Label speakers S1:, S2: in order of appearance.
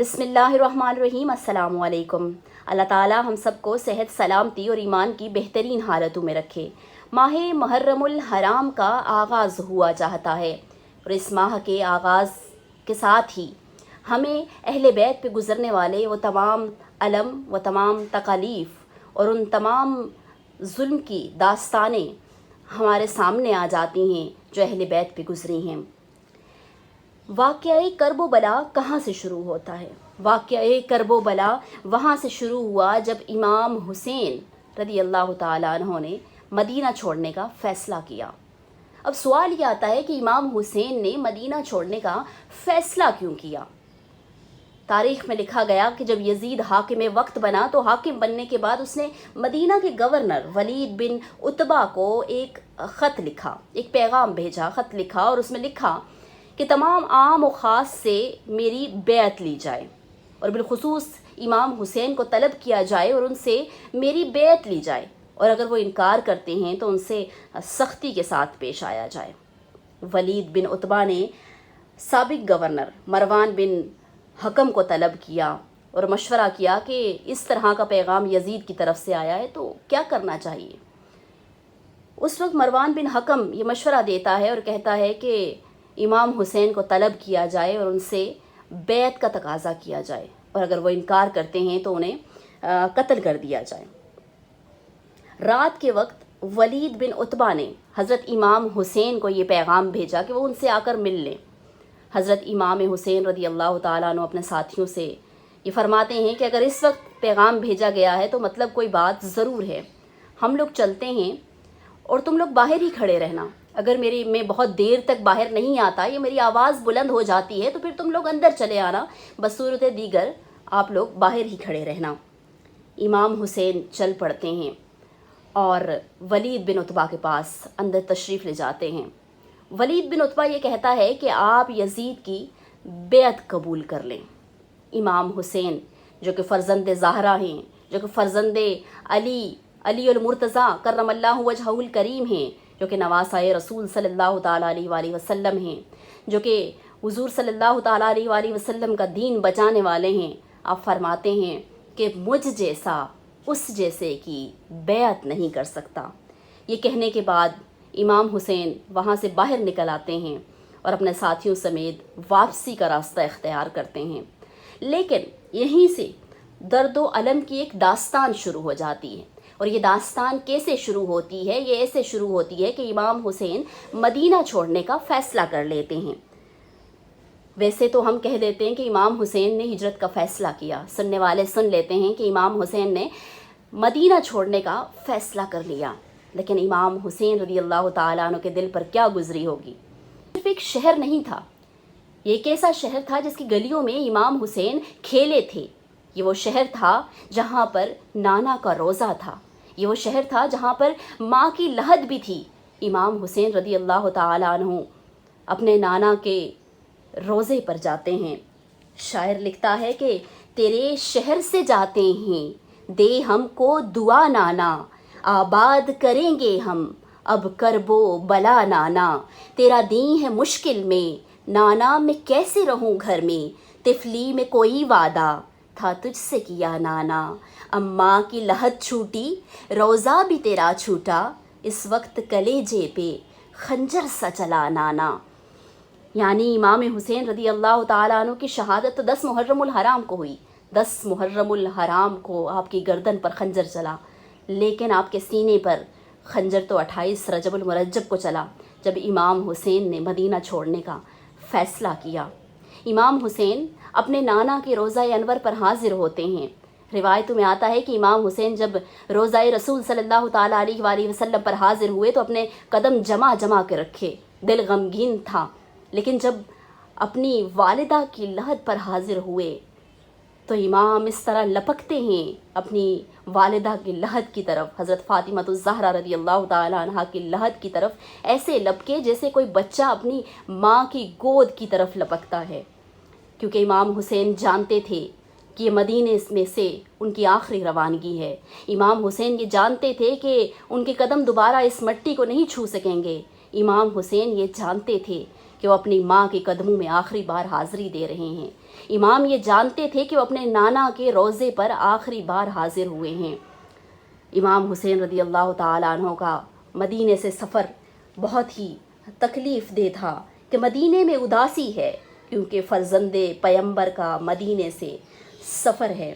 S1: بسم اللہ الرحمن الرحیم۔ السلام علیکم۔ اللہ تعالیٰ ہم سب کو صحت، سلامتی اور ایمان کی بہترین حالتوں میں رکھے۔ ماہ محرم الحرام کا آغاز ہوا چاہتا ہے اور اس ماہ کے آغاز کے ساتھ ہی ہمیں اہل بیت پہ گزرنے والے وہ تمام الم و تمام تکالیف اور ان تمام ظلم کی داستانیں ہمارے سامنے آ جاتی ہیں جو اہل بیت پہ گزری ہیں۔ واقعہ کرب و بلا کہاں سے شروع ہوتا ہے؟ واقعہ کرب و بلا وہاں سے شروع ہوا جب امام حسین رضی اللہ تعالیٰ عنہ نے مدینہ چھوڑنے کا فیصلہ کیا۔ اب سوال یہ آتا ہے کہ امام حسین نے مدینہ چھوڑنے کا فیصلہ کیوں کیا؟ تاریخ میں لکھا گیا کہ جب یزید حاکم وقت بنا تو حاکم بننے کے بعد اس نے مدینہ کے گورنر ولید بن عتبہ کو ایک خط لکھا، ایک پیغام بھیجا، خط لکھا اور اس میں لکھا کہ تمام عام و خاص سے میری بیعت لی جائے اور بالخصوص امام حسین کو طلب کیا جائے اور ان سے میری بیعت لی جائے، اور اگر وہ انکار کرتے ہیں تو ان سے سختی کے ساتھ پیش آیا جائے۔ ولید بن عتبہ نے سابق گورنر مروان بن حکم کو طلب کیا اور مشورہ کیا کہ اس طرح کا پیغام یزید کی طرف سے آیا ہے تو کیا کرنا چاہیے۔ اس وقت مروان بن حکم یہ مشورہ دیتا ہے اور کہتا ہے کہ امام حسین کو طلب کیا جائے اور ان سے بیعت کا تقاضا کیا جائے، اور اگر وہ انکار کرتے ہیں تو انہیں قتل کر دیا جائے۔ رات کے وقت ولید بن عتبہ نے حضرت امام حسین کو یہ پیغام بھیجا کہ وہ ان سے آ کر مل لیں۔ حضرت امام حسین رضی اللہ تعالیٰ عنہ اپنے ساتھیوں سے یہ فرماتے ہیں کہ اگر اس وقت پیغام بھیجا گیا ہے تو مطلب کوئی بات ضرور ہے، ہم لوگ چلتے ہیں اور تم لوگ باہر ہی کھڑے رہنا۔ اگر میں بہت دیر تک باہر نہیں آتا یا میری آواز بلند ہو جاتی ہے تو پھر تم لوگ اندر چلے آنا، بصورت دیگر آپ لوگ باہر ہی کھڑے رہنا۔ امام حسین چل پڑتے ہیں اور ولید بن عتبہ کے پاس اندر تشریف لے جاتے ہیں۔ ولید بن عتبہ یہ کہتا ہے کہ آپ یزید کی بیعت قبول کر لیں۔ امام حسین جو کہ فرزند زہرا ہیں، جو کہ فرزند علی المرتضیٰ کرم اللہ وجہہ الکریم ہیں، جو کہ نواسۂ رسول صلی اللہ تعالیٰ علیہ وآلہ وسلم ہیں، جو کہ حضور صلی اللہ تعالیٰ علیہ وآلہ وسلم کا دین بچانے والے ہیں، آپ فرماتے ہیں کہ مجھ جیسا اس جیسے کی بیعت نہیں کر سکتا۔ یہ کہنے کے بعد امام حسین وہاں سے باہر نکل آتے ہیں اور اپنے ساتھیوں سمیت واپسی کا راستہ اختیار کرتے ہیں، لیکن یہیں سے درد و الم کی ایک داستان شروع ہو جاتی ہے۔ اور یہ داستان کیسے شروع ہوتی ہے؟ یہ ایسے شروع ہوتی ہے کہ امام حسین مدینہ چھوڑنے کا فیصلہ کر لیتے ہیں۔ ویسے تو ہم کہہ دیتے ہیں کہ امام حسین نے ہجرت کا فیصلہ کیا، سننے والے سن لیتے ہیں کہ امام حسین نے مدینہ چھوڑنے کا فیصلہ کر لیا، لیکن امام حسین رضی اللہ تعالیٰ عنہ کے دل پر کیا گزری ہوگی۔ صرف ایک شہر نہیں تھا، یہ ایک ایسا شہر تھا جس کی گلیوں میں امام حسین کھیلے تھے۔ یہ وہ شہر تھا جہاں پر نانا کا روضہ تھا، یہ وہ شہر تھا جہاں پر ماں کی لحد بھی تھی۔ امام حسین رضی اللہ تعالیٰ عنہ اپنے نانا کے روضے پر جاتے ہیں۔ شاعر لکھتا ہے کہ تیرے شہر سے جاتے ہیں، دے ہم کو دعا نانا، آباد کریں گے ہم اب کرب و بلا نانا، تیرا دین ہے مشکل میں نانا میں کیسے رہوں گھر میں، طفلی میں کوئی وعدہ تھا تجھ سے کیا نانا، اماں کی لحد چھوٹی روزہ بھی تیرا چھوٹا، اس وقت کلیجے پہ خنجر سا چلا نانا۔ یعنی امام حسین رضی اللہ تعالیٰ عنہ کی شہادت تو 10 محرم الحرام کو ہوئی، 10 محرم الحرام کو آپ کی گردن پر خنجر چلا، لیکن آپ کے سینے پر خنجر تو 28 رجب المرجب کو چلا جب امام حسین نے مدینہ چھوڑنے کا فیصلہ کیا۔ امام حسین اپنے نانا کے روضہ انور پر حاضر ہوتے ہیں۔ روایتوں میں آتا ہے کہ امام حسین جب روضہ رسول صلی اللہ تعالیٰ علیہ وآلہ وسلم پر حاضر ہوئے تو اپنے قدم جمع کے رکھے، دل غمگین تھا، لیکن جب اپنی والدہ کی لحد پر حاضر ہوئے تو امام اس طرح لپکتے ہیں اپنی والدہ کی لحد کی طرف، حضرت فاطمہ الزہرا رضی اللہ تعالیٰ عنہ کی لحد کی طرف ایسے لپکے جیسے کوئی بچہ اپنی ماں کی گود کی طرف لپکتا ہے، کیونکہ امام حسین جانتے تھے کہ یہ مدینے میں سے ان کی آخری روانگی ہے۔ امام حسین یہ جانتے تھے کہ ان کے قدم دوبارہ اس مٹی کو نہیں چھو سکیں گے۔ امام حسین یہ جانتے تھے کہ وہ اپنی ماں کے قدموں میں آخری بار حاضری دے رہے ہیں، امام یہ جانتے تھے کہ وہ اپنے نانا کے روضے پر آخری بار حاضر ہوئے ہیں۔ امام حسین رضی اللہ تعالیٰ عنہ کا مدینے سے سفر بہت ہی تکلیف دہ تھا کہ مدینے میں اداسی ہے، کیونکہ فرزند پیمبر کا مدینے سے سفر ہے۔